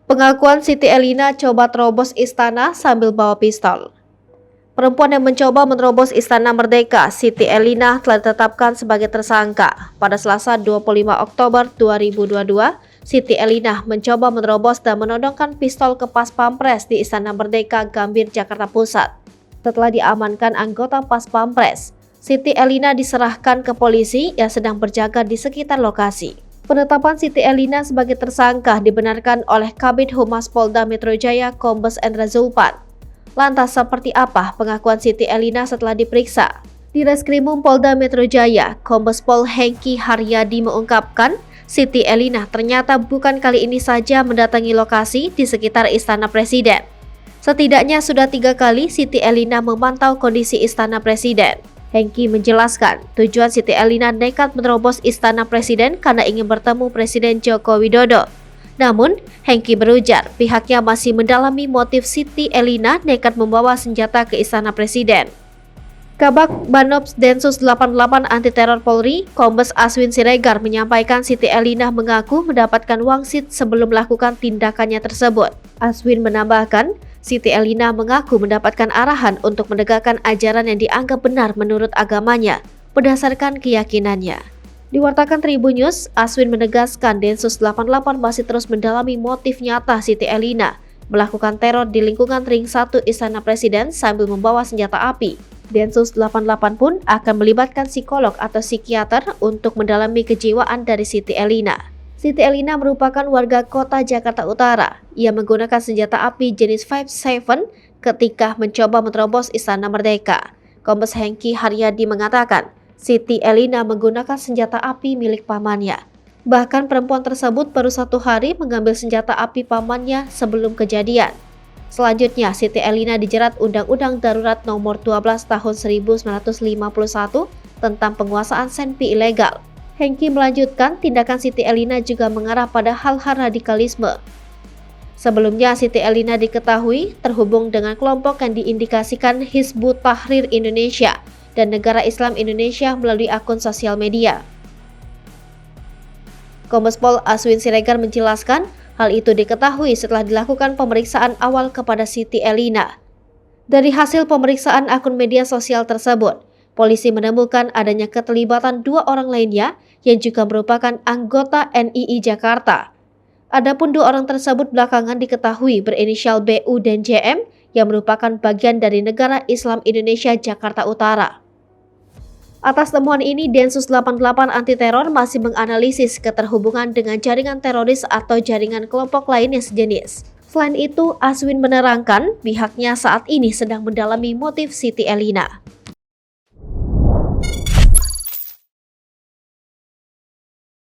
Pengakuan Siti Elina coba terobos istana sambil bawa pistol. Perempuan yang mencoba menerobos Istana Merdeka, Siti Elina, telah ditetapkan sebagai tersangka. Pada Selasa 25 Oktober 2022, Siti Elina mencoba menerobos dan menodongkan pistol ke Pas Pampres di Istana Merdeka, Gambir, Jakarta Pusat. Setelah diamankan anggota Pas Pampres, Siti Elina diserahkan ke polisi yang sedang berjaga di sekitar lokasi. Penetapan Siti Elina sebagai tersangka dibenarkan oleh Kabid Humas Polda Metro Jaya Kombes Endra Zulpan. Lantas seperti apa pengakuan Siti Elina setelah diperiksa? Di Reskrimum Polda Metro Jaya, Kombes Pol Hengki Haryadi mengungkapkan, Siti Elina ternyata bukan kali ini saja mendatangi lokasi di sekitar Istana Presiden. Setidaknya sudah 3 kali Siti Elina memantau kondisi Istana Presiden. Hengki menjelaskan, tujuan Siti Elina nekat menerobos Istana Presiden karena ingin bertemu Presiden Joko Widodo. Namun, Hengki berujar pihaknya masih mendalami motif Siti Elina nekat membawa senjata ke Istana Presiden. Kabak Banops Densus 88 Anti Teror Polri, Kombes Aswin Siregar menyampaikan Siti Elina mengaku mendapatkan wangsit sebelum melakukan tindakannya tersebut. Aswin menambahkan, Siti Elina mengaku mendapatkan arahan untuk menegakkan ajaran yang dianggap benar menurut agamanya, berdasarkan keyakinannya. Diwartakan Tribun News, Aswin menegaskan Densus 88 masih terus mendalami motif nyata Siti Elina melakukan teror di lingkungan Ring 1 Istana Presiden sambil membawa senjata api. Densus 88 pun akan melibatkan psikolog atau psikiater untuk mendalami kejiwaan dari Siti Elina. Siti Elina merupakan warga kota Jakarta Utara. Ia menggunakan senjata api jenis 5.7 ketika mencoba menerobos Istana Merdeka. Kombes Hengki Haryadi mengatakan, Siti Elina menggunakan senjata api milik pamannya. Bahkan perempuan tersebut baru 1 hari mengambil senjata api pamannya sebelum kejadian. Selanjutnya, Siti Elina dijerat Undang-Undang Darurat Nomor 12 Tahun 1951 tentang penguasaan senpi ilegal. Hengki melanjutkan, tindakan Siti Elina juga mengarah pada hal-hal radikalisme. Sebelumnya, Siti Elina diketahui terhubung dengan kelompok yang diindikasikan Hizbut Tahrir Indonesia dan Negara Islam Indonesia melalui akun sosial media. Kombes Pol Aswin Siregar menjelaskan, hal itu diketahui setelah dilakukan pemeriksaan awal kepada Siti Elina. Dari hasil pemeriksaan akun media sosial tersebut, polisi menemukan adanya keterlibatan 2 orang lainnya yang juga merupakan anggota NII Jakarta. Adapun 2 orang tersebut belakangan diketahui berinisial BU dan JM yang merupakan bagian dari Negara Islam Indonesia Jakarta Utara. Atas temuan ini, Densus 88 Anti Teror masih menganalisis keterhubungan dengan jaringan teroris atau jaringan kelompok lain yang sejenis. Selain itu, Aswin menerangkan pihaknya saat ini sedang mendalami motif Siti Elina.